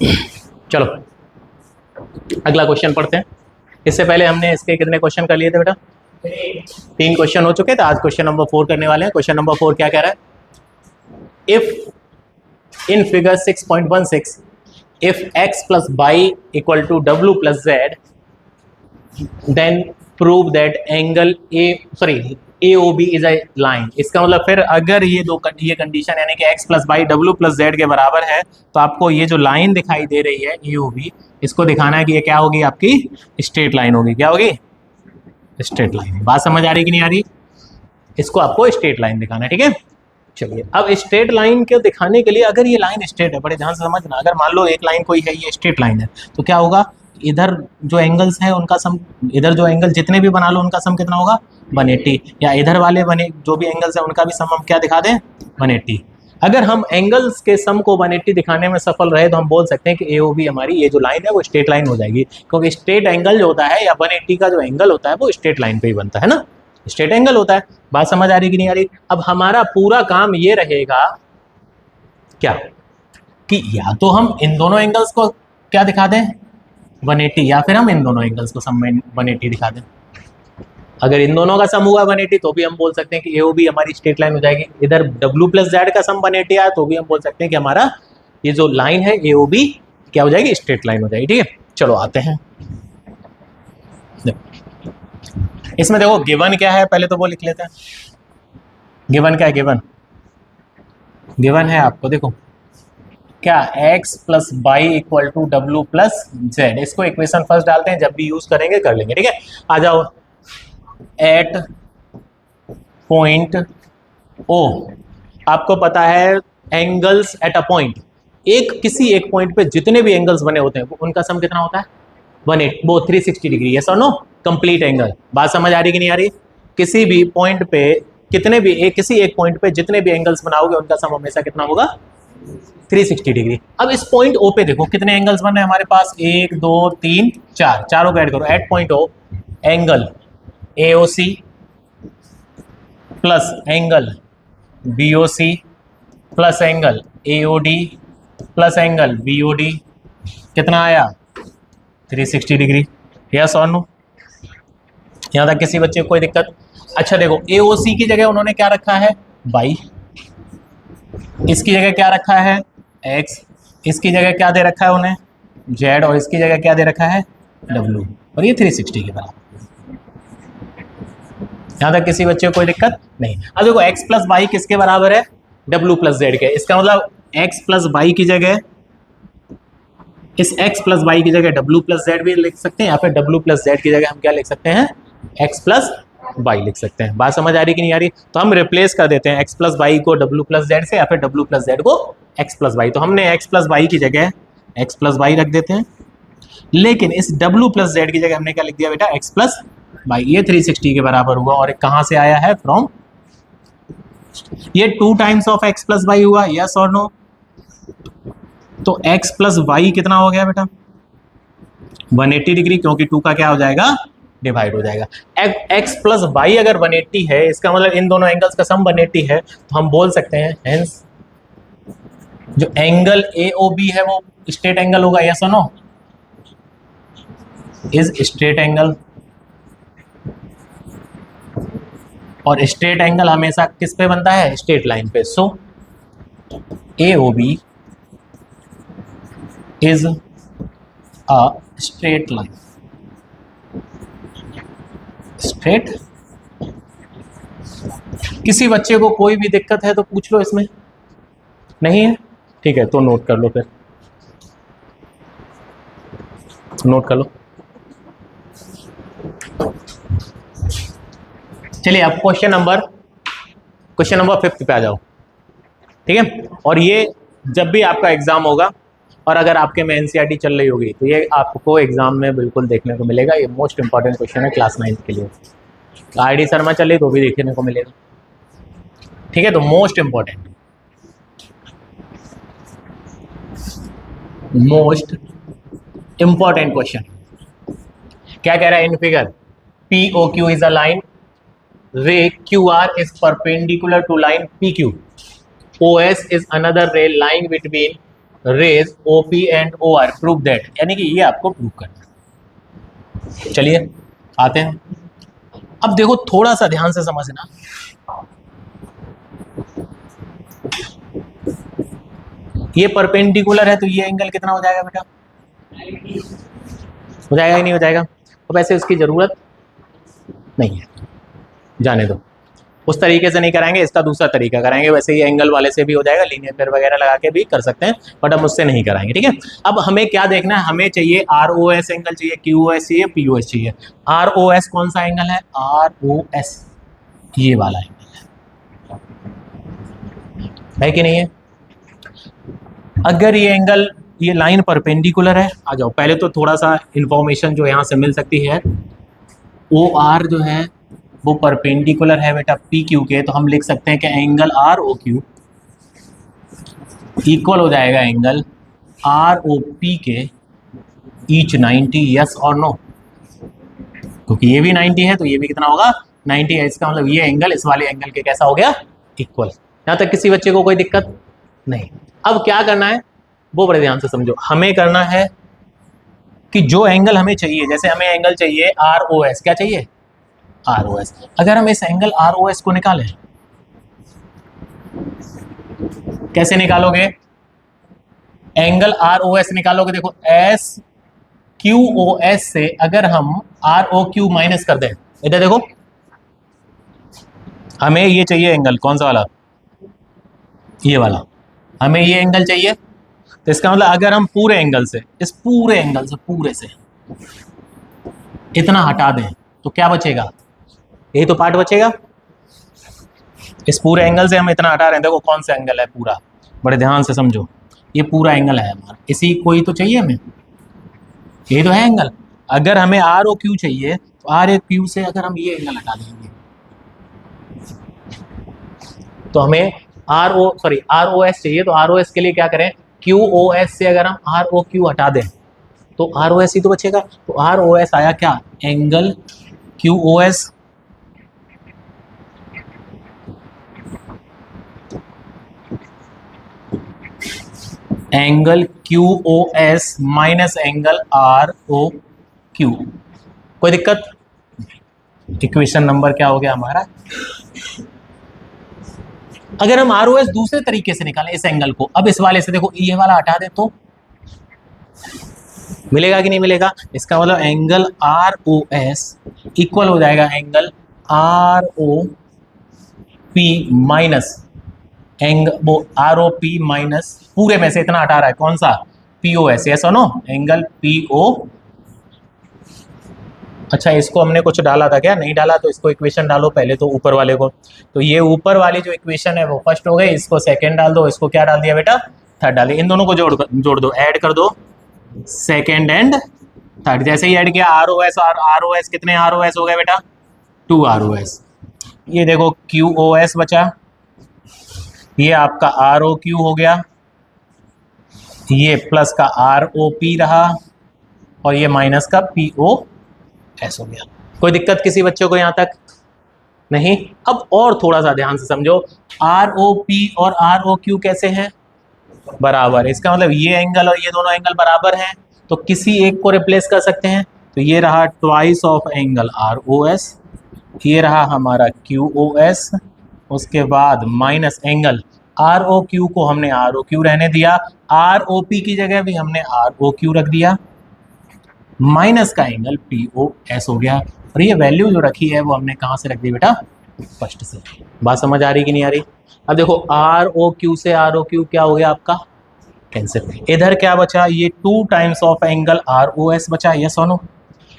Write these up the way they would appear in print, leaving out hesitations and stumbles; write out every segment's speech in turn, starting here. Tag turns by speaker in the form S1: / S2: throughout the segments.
S1: चलो अगला क्वेश्चन पढ़ते हैं। इससे पहले हमने इसके कितने क्वेश्चन कर लिए थे बेटा? 3 क्वेश्चन हो चुके थे। आज क्वेश्चन नंबर 4 करने वाले हैं। क्वेश्चन नंबर 4 क्या कह रहा है? If in figure 6.16 if x plus y equal to w plus z then prove that angle AOB is a line. इसका मतलब फिर अगर ये कंडीशन यानी कि x plus y w plus z के बराबर है तो आपको ये जो लाइन दिखाई दे रही है AOB, इसको दिखाना है कि ये क्या होगी, आपकी स्ट्रेट लाइन होगी। क्या होगी? Straight line. बात समझ आ रही कि नहीं आ रही? इसको आपको स्ट्रेट लाइन दिखाना है, ठीक है। चलिए, अब स्ट्रेट लाइन को दिखाने के लिए अगर ये लाइन स्ट्रेट है, बड़े ध्यान से समझना, अगर मान लो एक लाइन कोई है, ये स्ट्रेट लाइन है, तो क्या होगा, इधर जो एंगल्स है उनका सम, इधर जो एंगल जितने भी बना लो उनका सम कितना होगा? 180। या इधर वाले बने जो भी एंगल्स है उनका भी सम हम क्या दिखा दें? 180। अगर हम एंगल्स के सम को 180 दिखाने में सफल रहे तो हम बोल सकते हैं कि AOB हमारी ये जो लाइन है वो स्ट्रेट लाइन हो जाएगी, क्योंकि स्ट्रेट एंगल जो होता है या 180 का जो एंगल होता है वो स्ट्रेट लाइन पे ही बनता है ना, स्ट्रेट एंगल होता है। बात समझ आ रही कि नहीं आ रही? अब हमारा पूरा काम ये रहेगा क्या, कि या तो हम इन दोनों एंगल्स को क्या दिखा दें? 180, या फिर हम इन दोनों एंगल्स को सम में 180 दिखा दें। अगर इन दोनों का सम हुआ 180 तो भी हम बोल सकते हैं कि AOB हमारी स्ट्रेट लाइन हो जाएगी। इधर W प्लस जेड का सम 180 आया तो भी हम बोल सकते हैं कि हमारा ये जो लाइन है AOB क्या हो जाएगी? स्ट्रेट लाइन हो जाएगी, ठीक है। चलो आते हैं, इसमें देखो गिवन क्या है, पहले तो वो लिख लेते हैं। गिवन क्या है? गिवन है आपको, देखो क्या, x plus y equal to W plus z. इसको इक्वेशन फर्स्ट डालते हैं, जब भी यूज करेंगे कर लेंगे, ठीक है। आ जाओ, एट पॉइंट O आपको पता है एंगल्स एट अ पॉइंट, किसी एक पॉइंट पे जितने भी एंगल्स बने होते हैं उनका सम कितना होता है? 180, वो 360 डिग्री। यस और नो? Complete angle. बात समझ आ रही कि नहीं आ रही? किसी भी पॉइंट पे कितने भी किसी एक पॉइंट पे जितने भी एंगल्स बनाओगे उनका सम हमेशा कितना होगा? 360 डिग्री। अब इस पॉइंट O पे देखो कितने एंगल्स बन रहे हैं हमारे पास, 1 2 3 4, चारों को ऐड करो। At point O angle AOC plus angle BOC plus angle AOD plus angle BOD कितना आया? 360 डिग्री। यस और नो? यहाँ तक किसी बच्चे को कोई दिक्कत? अच्छा देखो, AOC की जगह उन्होंने क्या रखा है? बाई। इसकी जगह क्या रखा है? x। इसकी जगह क्या दे रखा है उन्हें? z। और इसकी जगह क्या दे रखा है? w। और ये 360 के बराबर। यहाँ तक किसी बच्चे को कोई दिक्कत नहीं? अब देखो x प्लस बाई किसके बराबर है? w प्लस जेड के। इसका मतलब x प्लस बाई की जगह, इस x प्लस बाई की जगह w प्लस जेड भी लिख सकते हैं, या फिर w प्लस जेड की जगह हम क्या लिख सकते हैं? x प्लस बाई लिख सकते हैं। बात समझ आ रही कि नहीं आ रही? तो हम रिप्लेस कर देते हैं x प्लस बाई को w प्लस जेड से, या फिर w प्लस जेड को x प्लस बाई। तो हमने x प्लस बाई की जगह x प्लस बाई रख देते हैं, लेकिन इस w प्लस जेड की जगह हमने क्या लिख दिया बेटा? x plus by. ये 360 के बराबर हुआ, और कहाँ से आया है? फ्रॉम, ये 2 times of x plus by हुआ। यस और नो? तो x प्लस वाई कितना हो गया बेटा? 180 डिग्री, क्योंकि 2 का क्या हो जाएगा? डिवाइड हो जाएगा। x प्लस वाई अगर 180 है, इसका मतलब इन दोनों एंगल्स का सम 180 है, तो हम बोल सकते हैं हेंस जो एंगल AOB है वो स्ट्रेट एंगल होगा। यस और नो? Is straight angle. और स्ट्रेट एंगल हमेशा किस पे बनता है? स्ट्रेट लाइन पे। सो AOB is a straight line. Straight. किसी बच्चे को कोई भी दिक्कत है तो पूछ लो, इसमें नहीं है? ठीक है, तो नोट कर लो, फिर नोट कर लो। चलिए अब क्वेश्चन नंबर 5 पे आ जाओ, ठीक है। और ये जब भी आपका एग्जाम होगा, और अगर आपके में NCERT चल रही होगी, तो ये आपको एग्जाम में बिल्कुल देखने को मिलेगा। ये मोस्ट इंपॉर्टेंट क्वेश्चन है क्लास 9 के लिए। IIT शर्मा चल रही तो भी देखने को मिलेगा, ठीक है। तो मोस्ट इंपॉर्टेंट क्वेश्चन क्या कह रहा है in figure? POQ is a line, रे QR is perpendicular to line PQ, OS is another ray lying between rays OP and O R prove that, यानी कि ये आपको प्रूव करना है। चलिए आते हैं। अब देखो थोड़ा सा ध्यान से समझना, ये परपेंडिकुलर है तो ये एंगल कितना हो जाएगा बेटा? हो जाएगा ही नहीं हो जाएगा? तो वैसे उसकी जरूरत नहीं है, जाने दो, उस तरीके से नहीं कराएंगे, इसका दूसरा तरीका कराएंगे। वैसे ये एंगल वाले से भी हो जाएगा, लीनियर पेयर वगैरह लगा के भी कर सकते हैं, बट हम उससे नहीं कराएंगे, ठीक है। अब हमें क्या देखना है, हमें चाहिए ROS एंगल चाहिए, QOS चाहिए, POS चाहिए। ROS कौन सा एंगल है? ROS ये वाला एंगल है कि नहीं है? अगर ये एंगल, ये लाइन परपेंडिकुलर है, आ जाओ पहले तो थोड़ा सा इंफॉर्मेशन जो यहाँ से मिल सकती है, OR जो है वो परपेंडिकुलर है बेटा PQ के, तो हम लिख सकते हैं कि एंगल ROQ इक्वल हो जाएगा एंगल ROP के ईच 90, यस और नो? क्योंकि ये भी 90 है तो ये भी कितना होगा? 90 है। इसका मतलब ये एंगल इस वाले एंगल के कैसा हो गया? इक्वल। यहाँ तक किसी बच्चे को कोई दिक्कत नहीं। अब क्या करना है वो बड़े ध्यान से समझो, हमें करना है कि जो एंगल हमें चाहिए, जैसे हमें एंगल चाहिए ROS, क्या चाहिए? ROS। अगर हम इस एंगल ROS को निकालें, कैसे निकालोगे? एंगल ROS निकालोगे, देखो SQOS से अगर हम ROQ माइनस कर दें, इधर देखो, हमें ये चाहिए एंगल, कौन सा वाला? ये वाला, हमें ये एंगल चाहिए। तो इसका मतलब अगर हम पूरे एंगल से, इस पूरे एंगल से, पूरे से इतना हटा दें तो क्या बचेगा? यही तो पार्ट बचेगा। इस पूरे एंगल से हम इतना हटा रहे हैं, देखो कौन सा एंगल है पूरा, बड़े ध्यान से समझो, ये पूरा एंगल है हमारा, इसी कोई तो चाहिए हमें, यही तो है एंगल। अगर हमें ROQ चाहिए तो ROQ से अगर हम ये एंगल हटा देंगे तो हमें ROS चाहिए, तो ROS के लिए क्या करें? QOS से अगर हम ROQ हटा दें तो ROS ही तो बचेगा। तो ROS आया क्या? Angle QOS angle QOS minus angle ROQ। कोई दिक्कत? इक्वेशन नंबर क्या हो गया हमारा? अगर हम ROS दूसरे तरीके से निकालें इस एंगल को, अब इस वाले से देखो ये वाला हटा दे तो मिलेगा कि नहीं मिलेगा? इसका मतलब एंगल ROS इक्वल हो जाएगा angle ROP minus ROP minus पूरे में से इतना हटा रहा है, कौन सा? POS, यस और नो? Angle PO। अच्छा इसको हमने कुछ डाला था क्या? नहीं डाला, तो इसको इक्वेशन डालो पहले तो ऊपर वाले को। तो ये ऊपर वाली जो इक्वेशन है वो फर्स्ट हो गई, इसको सेकंड डाल दो, इसको क्या डाल दिया बेटा? थर्ड डालिए। इन दोनों को जोड़ दो, ऐड कर दो सेकंड एंड थर्ड। जैसे ही ऐड किया ROS और ROS, कितने ROS हो गए बेटा? 2 ROS। ये देखो QOS बचा, ये आपका ROQ हो गया, ये प्लस का ROP रहा और ये माइनस का POS हो गया। कोई दिक्कत किसी बच्चे को यहाँ तक? नहीं। अब और थोड़ा सा ध्यान से समझो, ROP और ROQ कैसे हैं? बराबर। इसका मतलब ये एंगल और ये दोनों एंगल बराबर हैं, तो किसी एक को रिप्लेस कर सकते हैं। तो ये रहा ट्वाइस ऑफ एंगल ROS, ये रहा हमारा QOS, उसके बाद माइनस एंगल ROQ को हमने ROQ रहने दिया, ROP की जगह भी हमने ROQ रख दिया, माइनस का एंगल POS हो गया। और ये वैल्यू जो रखी है वो हमने कहाँ से रख दी बेटा? फर्स्ट से। बात समझ आ रही कि नहीं आ रही? अब देखो ROQ से ROQ क्या हो गया आपका? कैंसिल। इधर क्या बचा? ये 2 टाइम्स ऑफ एंगल ROS बचा, यस और नो?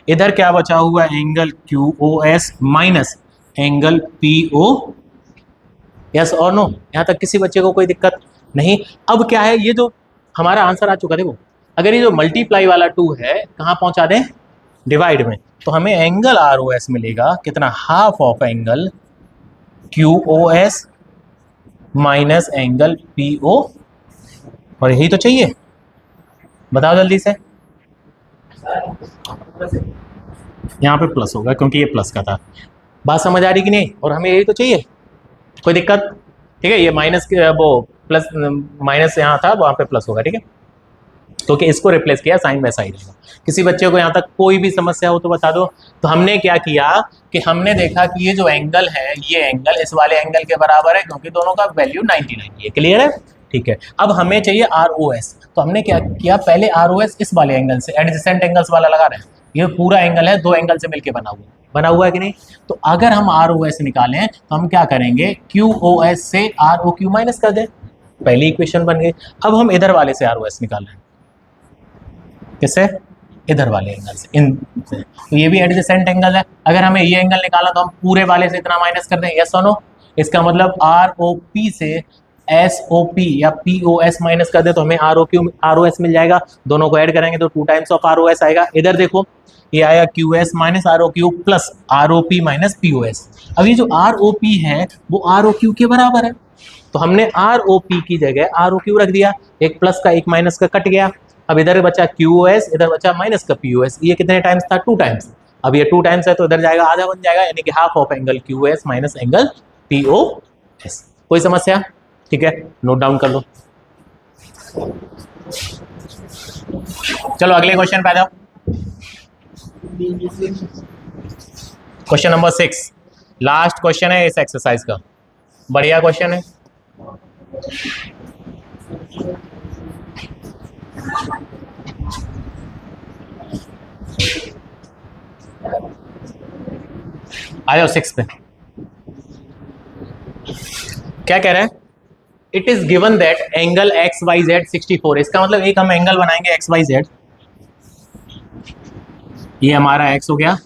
S1: इधर क्या बचा हुआ? Angle QOS minus angle PO, yes और नो? यहाँ तक किसी बच्चे को कोई दिक्कत नहीं? अब क्या है, ये जो हमारा आंसर आ चुका, देखो अगर ये जो मल्टीप्लाई वाला 2 है कहाँ पहुंचा दें? डिवाइड में, तो हमें एंगल ROS मिलेगा कितना? Half of angle QOS minus angle PO, और यही तो चाहिए। बताओ जल्दी से। यहाँ पे प्लस होगा क्योंकि ये प्लस का था। बात समझ आ रही कि नहीं? और हमें यही तो चाहिए। कोई दिक्कत? ठीक है, ये माइनस वो प्लस माइनस यहाँ था वहाँ पे प्लस होगा, ठीक है। तो कि इसको रिप्लेस किया, साइन वैसा ही रहेगा। किसी बच्चे को यहाँ तक कोई भी समस्या हो तो बता दो। तो हमने क्या किया कि हमने देखा कि ये जो एंगल है, ये एंगल इस वाले एंगल के बराबर है क्योंकि दोनों का वैल्यू 99 है। क्लियर है, ठीक है। अब हमें चाहिए ROS, तो हमने क्या किया, पहले ROS इस वाले एंगल से, एडजेसेंट एंगल्स वाला लगा रहे हैं, ये पूरा एंगल है, दो एंगल से मिलकर बना हुआ है कि नहीं। तो अगर हम ROS निकालें तो हम क्या करेंगे, QOS से ROQ माइनस कर दें, पहली इक्वेशन बन गई। अब हम इधर वाले से ROS निकाल रहे हैं, किससे, इधर वाले एंगल से, इन से। तो ये भी एडजेसेंट एंगल है, अगर हमें ये एंगल निकाला तो हम पूरे वाले से इतना माइनस कर दें, यस और नो। इसका मतलब ROP से SOP या POS माइनस कर दे तो हमें ROS मिल जाएगा। दोनों को ऐड करेंगे तो 2 टाइम्स ऑफ ROS आएगा। इधर देखो ये आया QS minus ROQ plus ROP minus POS। अब ये जो ROP है वो ROQ के बराबर है, तो हमने ROP की जगह ROQ रख दिया, एक प्लस का एक माइनस का कट गया। अब इधर बचा QOS, इधर बचा माइनस का POS। ये कितने टाइम्स था, 2 टाइम्स। अब ये 2 टाइम्स है तो इधर जाएगा, आधा बन जाएगा, यानी कि half of angle QOS minus angle POS। कोई समस्या, ठीक है, नोट डाउन कर लो। चलो अगले क्वेश्चन पे आ जाओ। क्वेश्चन नंबर 6 लास्ट क्वेश्चन है इस एक्सरसाइज का, बढ़िया क्वेश्चन है। आ जाओ 6 पे। क्या कह रहे हैं, it is given that angle XYZ 64। इसका मतलब एक हम एंगल बनाएंगे XYZ, ये हमारा X हो गया,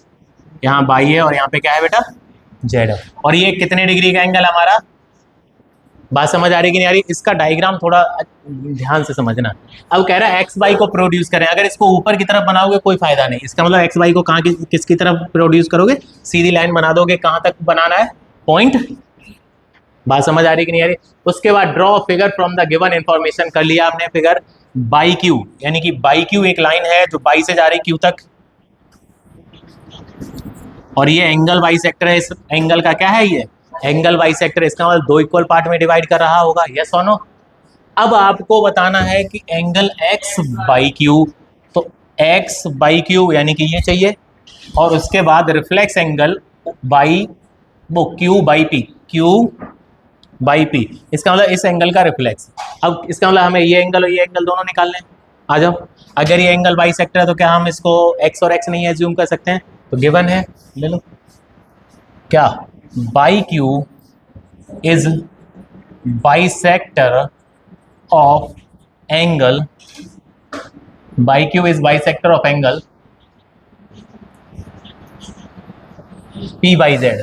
S1: यहाँ Y है और यहाँ पे क्या है बेटा, Z है। और ये कितने डिग्री का एंगल हमारा, बात समझ आ रही कि नहीं आ रही, इसका डायग्राम थोड़ा ध्यान से समझना। अब कह रहा है XY को प्रोड्यूस करें, अगर इसको ऊपर की तरफ बनाओगे कोई फायदा नहीं। इसका मतलब XY को कहाँ किसकी तरफ प्रोड्यूस करोगे, सीधी लाइन बना दोगे, कहाँ तक बनाना है, पॉइंट। बात समझ आ रही कि नहीं आ रही। उसके बाद draw figure from the given information, कर लिया आपने फिगर बाई क्यू, यानी कि बाई क्यू एक लाइन है जो बाई से जा रही क्यू तक, और ये एंगल बाई सेक्टर है। इस एंगल का क्या है, ये एंगल बाई सेक्टर, इसका मतलब 2 इक्वल पार्ट में डिवाइड कर रहा होगा, यस और नो। अब आपको बताना है कि एंगल X बाई क्यू, तो X बाई क्यू यानी कि ये चाहिए, और उसके बाद रिफ्लेक्स एंगल बाई वो Q by P, Q by P, इसका मतलब इस एंगल का रिफ्लेक्स। अब इसका मतलब हमें ये एंगल और ये एंगल दोनों निकालने हैं। आ जाओ, अगर ये एंगल बाई सेक्टर है तो क्या हम इसको X और X नहीं एज्यूम कर सकते हैं, तो गिवन है, ले लो। क्या, by Q is bisector of angle, by Q is bisector of angle P by Z,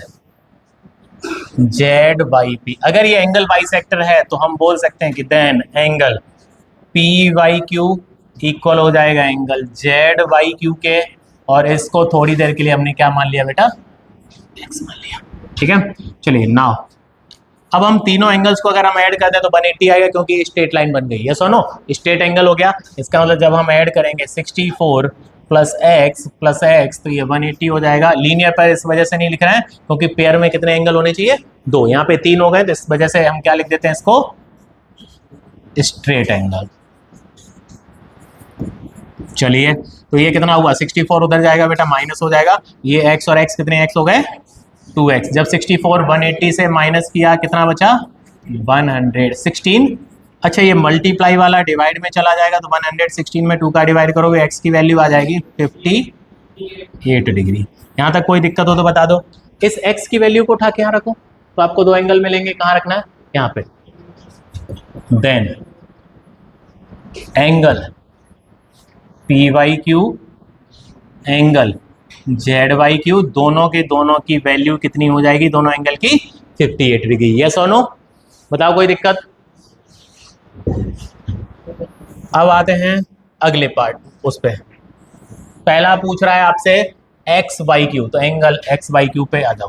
S1: Z by P। अगर ये एंगल बाइसेक्टर है तो हम बोल सकते हैं कि then angle P by Q equal हो जाएगा एंगल Z बाई क्यू के, और इसको थोड़ी देर के लिए हमने क्या मान लिया बेटा, X मान लिया, ठीक है। चलिए नाउ अब हम तीनों एंगल्स को अगर हम ऐड कर दें तो 180 आएगा, क्योंकि ये स्ट्रेट लाइन बन गई, यस और नो, स्ट्रेट एंगल हो गया। इसका मतलब जब हम ऐड करेंगे 64 प्लस x तो ये 180 हो जाएगा। लीनियर पर इस वजह से नहीं लिख रहे हैं क्योंकि पेयर में कितने एंगल होने चाहिए, 2, यहाँ पे 3 हो गए, तो इस वजह से हम क्या लिख देते हैं इसको, स्ट्रेट एंगल। चलिए तो ये कितना हुआ, 64 उधर जाएगा बेटा, माइनस हो जाएगा, ये x और x कितने x हो गए, 2x। जब 64 180 से माइनस किया कितना बचा, 116। अच्छा ये मल्टीप्लाई वाला डिवाइड में चला जाएगा तो 116 में 2 का डिवाइड करोगे, x की वैल्यू आ जाएगी 58 डिग्री। यहाँ तक कोई दिक्कत हो तो बता दो। इस x की वैल्यू को उठा के यहाँ रखो तो आपको 2 एंगल मिलेंगे, कहाँ रखना है, यहाँ पे। Then angle P by Q angle Z by Q, दोनों की वैल्यू कितनी हो जाएगी, दोनों एंगल की 58 डिग्री, यस और नो। बताओ कोई दिक्कत। अब आते हैं अगले पार्ट, उस पे पहला पूछ रहा है आपसे X बाई क्यू, तो एंगल X बाई क्यू पे आ जाओ।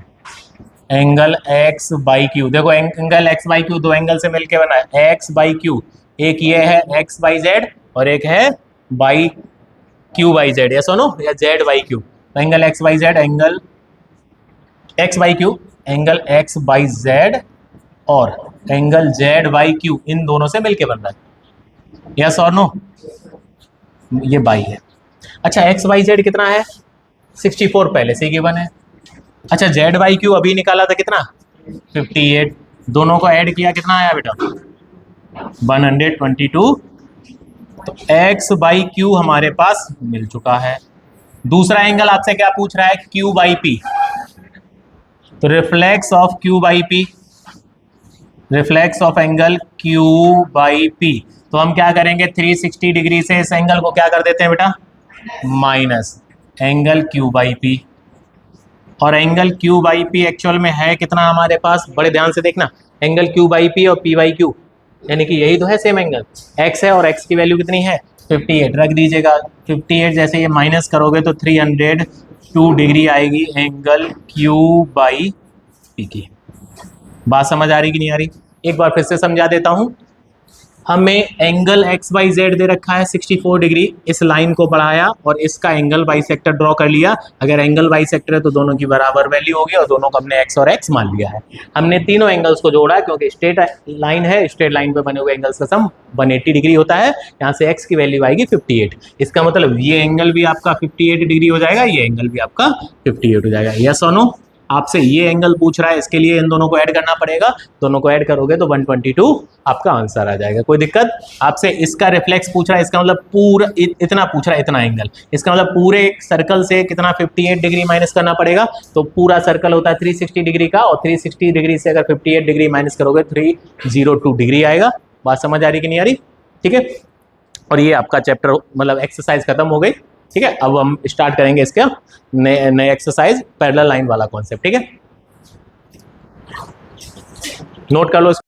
S1: एंगल X बाई क्यू, देखो angle X by Q 2 angle से मिलके बना है, X बाई क्यू, एक ये है X बाई Z और एक है by Q by Z, yes और नो, या Z by Q. Angle X by Z, angle X by Q, angle X by Z और angle Z by Q in दोनों से मिलके बन रहा है, यस और नो? ये बाई है। अच्छा एक्स वाई जेड कितना है? 64 पहले से ही गिवन है। अच्छा जेड बाई क्यू अभी निकाला था कितना? 58। दोनों को ऐड किया कितना आया बेटा? 122। तो एक्स बाई क्यू हमारे पास मिल चुका है। दूसरा एंगल आपसे क्या पूछ रहा है? Q by P. तो reflex of Q by P, reflex of angle Q by P. तो हम क्या करेंगे? 360 डिग्री से इस एंगल को क्या कर देते हैं बेटा? Minus angle Q by P. और angle Q by P actual में है कितना हमारे पास? बड़े ध्यान से देखना, एंगल क्यू बाई पी और पी बाई क्यू यानी कि यही तो है सेम एंगल। एक्स है और एक्स की वैल्यू कितनी है? 58 रख दीजिएगा। 58 जैसे ये माइनस करोगे तो 302 डिग्री आएगी एंगल क्यू बाई पी की। बात समझ आ रही कि नहीं आ रही? एक बार फिर से समझा देता हूं। हमें एंगल एक्स बाई जेड दे रखा है 64 डिग्री, इस लाइन को बढ़ाया और इसका एंगल बाइसेक्टर ड्रॉ कर लिया। अगर एंगल बाइसेक्टर है तो दोनों की बराबर वैल्यू होगी और दोनों को हमने एक्स और एक्स मान लिया है। हमने तीनों एंगल्स को जोड़ा क्योंकि स्ट्रेट लाइन है, स्ट्रेट लाइन पे बने हुए एंगल्स का सम 180 डिग्री होता है। यहाँ से एक्स की वैल्यू आएगी 58। इसका मतलब ये एंगल भी आपका 58 डिग्री हो जाएगा, ये एंगल भी आपका 58 हो जाएगा। यस और नो? आपसे ये एंगल पूछ रहा है, इसके लिए इन दोनों को ऐड करना पड़ेगा। दोनों को ऐड करोगे तो 122 आपका आंसर आ जाएगा। कोई दिक्कत? आपसे इसका रिफ्लेक्स पूछ रहा है, इसका मतलब पूरा इतना पूछ रहा है, इतना एंगल। इसका मतलब पूरे सर्कल से कितना 58 डिग्री माइनस करना पड़ेगा। तो पूरा सर्कल होता है 360 डिग्री का, और 360 डिग्री से अगर 58 डिग्री माइनस करोगे 302 डिग्री आएगा। बात समझ आ रही कि नहीं आ रही? ठीक है। और ये आपका चैप्टर मतलब एक्सरसाइज खत्म हो गई। ठीक है, अब हम स्टार्ट करेंगे इसका नए एक्सरसाइज पैरेलल लाइन वाला कॉन्सेप्ट। ठीक है, नोट कर लो इसको।